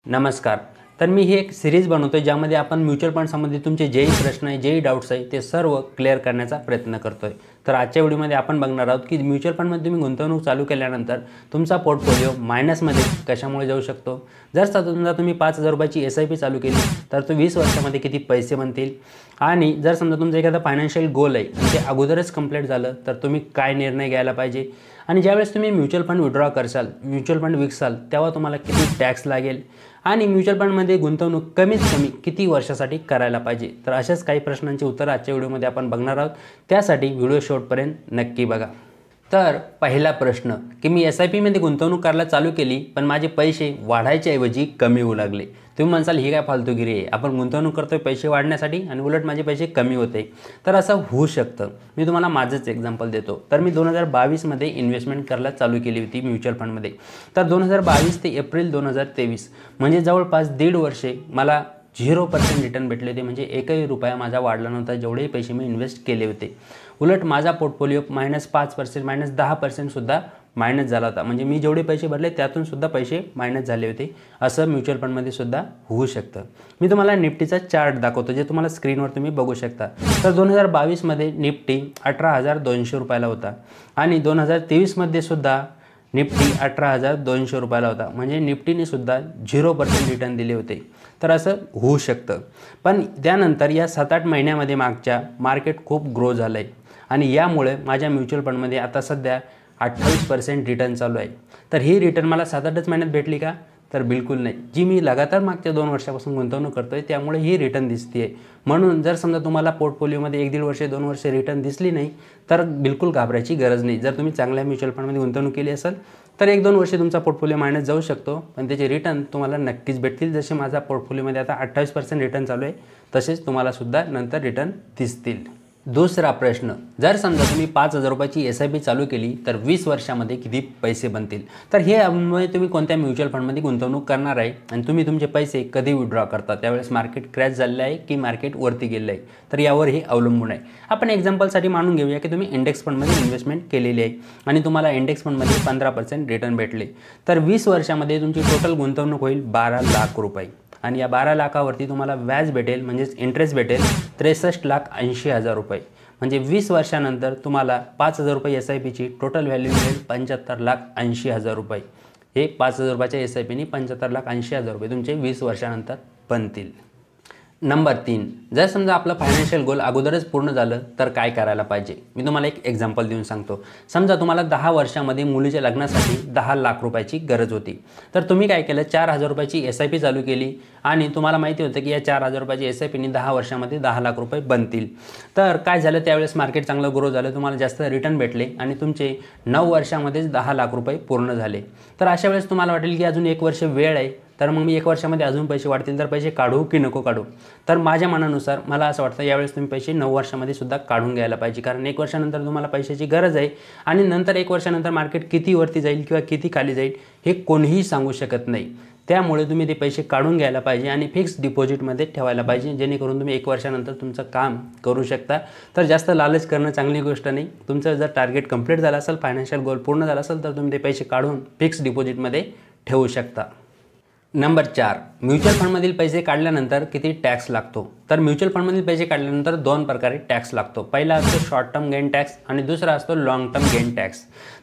नमस्कार. तर मी ही एक सीरीज बनवतोय ज्यामध्ये आपण म्युच्युअल फंड संबंधित तुमचे जेही प्रश्न आहे, जेही डाउट्स आहे ते सर्व क्लिअर करण्याचा प्रयत्न करतोय. तर आजच्या व्हिडिओमध्ये आपण बघणार आहोत की म्युच्युअल फंडमध्ये तुम्ही गुंतवणूक चालू केल्यानंतर तुमचा पोर्टफोलिओ मायनसमध्ये कशामुळे जाऊ शकतो. जर समजा तुम्ही 5000 रुपयाची SIP चालू केली तर तो 20 वर्षांमध्ये किती पैसे बनतील आणि जर समजा तुमचं एखादा फायनान्शियल गोल आहे आणि ते अगोदरच कंप्लीट झालं तर तुम्ही काय निर्णय घ्यायला पाहिजे आणि ज्यावेळेस तुम्ही म्युच्युअल फंड विड्रॉ करसाल, म्युच्युअल फंड विकसाल तेव्हा तुम्हाला किती टॅक्स लागेल आणि म्युच्युअल फंडमध्ये गुंतवणूक कमीत कमी किती वर्षासाठी करायला पाहिजे. तर अशाच काही प्रश्नांची उत्तरं आजच्या व्हिडिओमध्ये आपण बघणार आहोत. त्यासाठी व्हिडिओ शेवटपर्यंत नक्की बघा. तर पहिला प्रश्न की मी SIP मध्ये गुंतवणूक करायला चालू केली पण माझे पैसे वाढायच्या ऐवजी कमी होऊ लागले. तुम्ही म्हणसाल ही काय फालतूगिरी आहे, आपण गुंतवणूक करतोय पैसे वाढण्यासाठी आणि उलट माझे पैसे कमी होते. तर असं होऊ शकतं. मी तुम्हाला माझंच एक्झाम्पल देतो. तर मी 2022 मध्ये इन्व्हेस्टमेंट करायला चालू केली होती म्युच्युअल फंडमध्ये. तर 2022 ते एप्रिल 2023 म्हणजे जवळपास 1.5 वर्षे मला 0% रिटर्न भेटले होते. म्हणजे एकही रुपया माझा वाढला नव्हता जेवढे पैसे मी इन्व्हेस्ट केले होते. उलट माझा पोर्टफोलिओ -5%, -10% सुद्धा मायनस झाला होता. म्हणजे मी जेवढे पैसे भरले त्यातून सुद्धा पैसे मायनस झाले होते. असं म्युच्युअल फंडमध्ये सुद्धा होऊ शकतं. मी तुम्हाला निफ्टीचा चार्ट दाखवतो जे तुम्हाला स्क्रीनवर तुम्ही बघू शकता. तर 2022 मध्ये निफ्टी 18,200 रुपयाला होता आणि 2023 मध्ये सुद्धा निफ्टी 18,200 रुपयाला होता. म्हणजे निफ्टीने सुद्धा 0% रिटर्न दिले होते. तर असं होऊ शकतं. पण त्यानंतर या 7-8 महिन्यामध्ये मागच्या मार्केट खूप ग्रो झालं आहे आणि यामुळे माझ्या म्युच्युअल फंडमध्ये आता सध्या 28% रिटर्न चालू आहे. तर ही रिटर्न मला 7-8 महिन्यात भेटली का? तर बिलकुल नाही. जी मी लगातार मागच्या 2 वर्षापासून गुंतवणूक करतोय त्यामुळे ही रिटर्न दिसते आहे. म्हणून जर समजा तुम्हाला पोर्टफोलिओमध्ये 1-1.5 वर्ष 2 वर्ष रिटर्न दिसली नाही तर बिलकुल घाबरायची गरज नाही. जर तुम्ही चांगल्या म्युच्युअल फंडमध्ये गुंतवणूक केली असेल तर 1-2 वर्ष तुमचा पोर्टफोलिओ मायनस जाऊ शकतो पण त्याचे रिटर्न तुम्हाला नक्कीच भेटतील. जसे माझा पोर्टफोलिओमध्ये आता 28% रिटर्न चालू आहे तसेच तुम्हाला सुद्धा नंतर रिटर्न दिसतील. दुसरा प्रश्न, जर समजा तुम्ही 5000 रुपयाची SIP चालू केली तर 20 वर्षामध्ये किती पैसे बनतील. तर हे तुम्ही कोणत्या म्युच्युअल फंडमध्ये गुंतवणूक करणार आहे आणि तुम्ही तुमचे पैसे कधी विड्रॉ करता, त्यावेळेस मार्केट क्रॅश झालेलं आहे की मार्केट वरती गेलं आहे, तर यावर हे अवलंबून आहे. आपण एक्झाम्पलसाठी मानून घेऊया की तुम्ही इंडेक्स फंडमध्ये इन्व्हेस्टमेंट केलेली आहे आणि तुम्हाला इंडेक्स फंडमध्ये 15% रिटर्न भेटले. तर 20 वर्षामध्ये तुमची टोटल गुंतवणूक होईल 12 लाख रुपये आणि या 12 लाखावरती तुम्हाला व्याज भेटेल म्हणजेच इंटरेस्ट भेटेल 63,80,000 रुपये. म्हणजे 20 वर्षानंतर तुम्हाला 5000 रुपये SIPची टोटल व्हॅल्यू मिळेल 75,80,000 रुपये. हे 5000 रुपयाच्या SIPनी 75,80,000 रुपये तुमचे 20 वर्षानंतर बनतील. नंबर 3, जर समजा आपलं फायनान्शियल गोल अगोदरच पूर्ण झालं तर काय करायला पाहिजे. मी तुम्हाला एक एक्झाम्पल देऊन सांगतो. समजा तुम्हाला 10 वर्षामध्ये मुलीच्या लग्नासाठी 10 लाख रुपयाची गरज होती. तर तुम्ही काय केलं, 4000 रुपयाची SIP चालू केली आणि तुम्हाला माहिती होतं की या 4000 रुपयाची SIPनी 10 वर्षामध्ये 10 लाख रुपये बनतील. तर काय झालं, त्यावेळेस मार्केट चांगलं ग्रो झालं, तुम्हाला जास्त रिटर्न भेटले आणि तुमचे 9 वर्षामध्येच 10 लाख रुपये पूर्ण झाले. तर अशा वेळेस तुम्हाला वाटेल की अजून 1 वर्ष वेळ आहे, तर मग मी 1 वर्षामध्ये अजून पैसे वाढतील तर पैसे काढू की नको काढू. तर माझ्या मनानुसार मला असं वाटतं यावेळेस तुम्ही पैसे 9 वर्षामध्ये सुद्धा काढून घ्यायला पाहिजे. कारण 1 वर्षानंतर तुम्हाला पैशाची गरज आहे आणि नंतर 1 वर्षानंतर मार्केट किती वरती जाईल किंवा किती खाली जाईल हे कोणीही सांगू शकत नाही. त्यामुळे तुम्ही ते पैसे काढून घ्यायला पाहिजे आणि फिक्स डिपॉझिटमध्ये ठेवायला पाहिजे, जेणेकरून तुम्ही 1 वर्षानंतर तुमचं काम करू शकता. तर जास्त लालच करणं चांगली गोष्ट नाही. तुमचं जर टार्गेट कंप्लीट झालं असेल, फायनान्शियल गोल पूर्ण झाला असेल तर तुम्ही ते पैसे काढून फिक्स डिपॉझिटमध्ये ठेवू शकता. नंबर 4, म्युच्युअल फंडमधील पैसे काढल्यानंतर किती टॅक्स लागतो. तर म्युच्युअल फंडमधील पैसे काढल्यानंतर 2 प्रकारे टॅक्स लागतो. पहिला असतो शॉर्ट टर्म गेन टॅक्स आणि दुसरा असतो लॉंग टर्म गेन टॅक्स.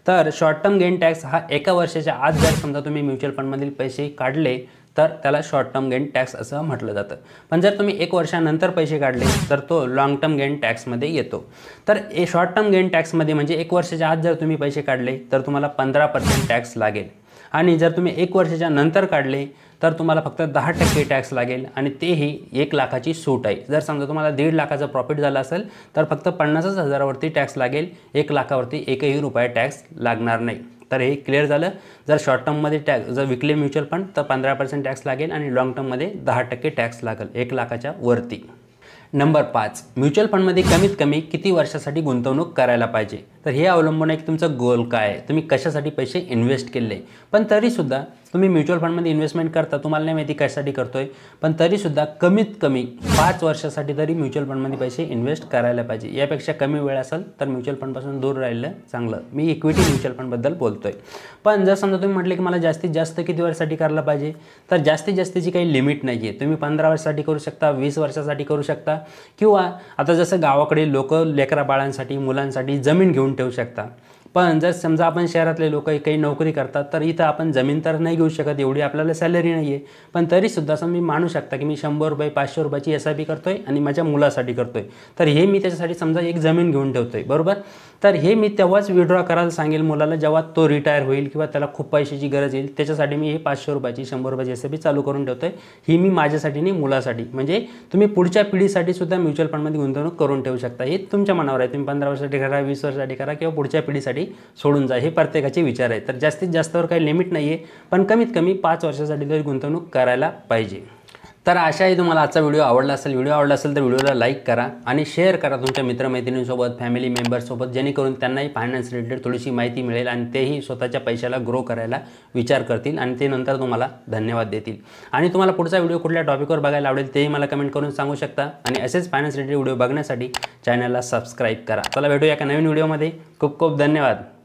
तर शॉर्ट टर्म गेन टॅक्स हा 1 वर्षाच्या आत जर समजा तुम्ही म्युच्युअल फंडमधील पैसे काढले तर त्याला शॉर्ट टर्म गेन टॅक्स असं म्हटलं जातं. पण जर तुम्ही 1 वर्षानंतर पैसे काढले तर तो लॉंग टर्म गेन टॅक्समध्ये येतो. तर शॉर्ट टर्म गेन टॅक्समध्ये म्हणजे 1 वर्षाच्या आत जर तुम्ही पैसे काढले तर तुम्हाला 15% टॅक्स लागेल आणि जर तुम्ही 1 वर्षाच्या नंतर काढले तर तुम्हाला फक्त 10% टॅक्स लागेल आणि तेही 1 लाखाची सूट आहे. जर समजा तुम्हाला 1.5 लाखाचा प्रॉफिट झाला असेल तर फक्त 50,000 वरती टॅक्स लागेल, 1 लाखावरती एकही रुपया टॅक्स लागणार नाही. तर हे क्लिअर झालं. जर शॉर्ट टर्ममध्ये जर विकले म्युच्युअल फंड तर 15% टॅक्स लागेल आणि लॉंग टर्ममध्ये 10% टॅक्स लागेल 1 लाखाच्या वरती. नंबर 5, म्युच्युअल फंडमध्ये कमीत कमी किती वर्षासाठी गुंतवणूक करायला पाहिजे. तर हे अवलंबून आहे की तुमचं गोल काय आहे, तुम्ही कशासाठी पैसे इन्व्हेस्ट केले. पण तरीसुद्धा तुम्ही म्युच्युअल फंडमध्ये इन्व्हेस्टमेंट करता, तुम्हाला नाही माहिती कशासाठी करतोय, पण तरीसुद्धा कमीत कमी 5 वर्षासाठी तरी म्युच्युअल फंडमध्ये पैसे इन्व्हेस्ट करायला पाहिजे. यापेक्षा कमी वेळ असेल तर म्युच्युअल फंडपासून दूर राहिलं चांगलं. मी इक्विटी म्युच्युअल फंडबद्दल बोलतोय. पण जर समजा तुम्ही म्हटले की मला जास्तीत जास्त किती वर्षासाठी करायला पाहिजे, तर जास्तीत जास्तीची काही लिमिट नाही आहे. तुम्ही 15 वर्षासाठी करू शकता, 20 वर्षासाठी करू शकता, किंवा आता जसं गावाकडे लोक लेकरा बाळांसाठी मुलांसाठी जमीन घेऊन ठेवू शकता. पण जर समजा आपण शहरातले लोक काही नोकरी करतात तर इथं आपण जमीन तर नाही घेऊ शकत, एवढी आपल्याला सॅलरी नाही आहे. पण तरीसुद्धा असं मी मानू शकता की मी 100 रुपये 500 रुपयाची SIP करतोय आणि माझ्या मुलासाठी करतोय. तर हे मी त्याच्यासाठी समजा एक जमीन घेऊन ठेवतोय, बरोबर. तर हे मी तेव्हाच विड्रॉ करायला सांगेल मुलाला जेव्हा तो रिटायर होईल किंवा त्याला खूप पैशाची गरज येईल. त्याच्यासाठी मी हे 500 रुपयाची 100 रुपयाची SIP चालू करून ठेवतोय. ही मी माझ्यासाठी नाही, मुलासाठी. म्हणजे तुम्ही पुढच्या पिढीसाठी सुद्धा म्युच्युअल फंडमध्ये गुंतवणूक करून ठेवू शकता. हे तुमच्या मनावर आहे, तुम्ही 15 वर्षासाठी करा, 20 वर्षासाठी करा, किंवा पुढच्या पिढीसाठी सोडून जा. हे प्रत्येकाचे विचार आहे. तर जास्तीत जास्तवर काही लिमिट नाही आहे, पण कमीत कमी 5 वर्षासाठी तरी गुंतवणूक करायला पाहिजे. तर आशा आहे तुम्हाला आजचा व्हिडिओ आवडला असेल. व्हिडिओ आवडला असेल तर व्हिडिओला लाईक करा आणि शेअर करा तुमच्या मित्रमैत्रिणींसोबत, फॅमिली मेंबर्ससोबत, जेणेकरून त्यांनाही फायनान्स रिलेटेड थोडीशी माहिती मिळेल आणि तेही स्वतःच्या पैशाला ग्रो करायला विचार करतील आणि ते नंतर तुम्हाला धन्यवाद देतील. आणि तुम्हाला पुढचा व्हिडिओ कुठल्या टॉपिकवर बघायला आवडेल तेही मला कमेंट करून सांगू शकता. आणि असेच फायनान्स रिलेटेड व्हिडिओ बघण्यासाठी चॅनलला सबस्क्राईब करा. चला भेटूया एका नवीन व्हिडिओमध्ये. खूप खूप धन्यवाद.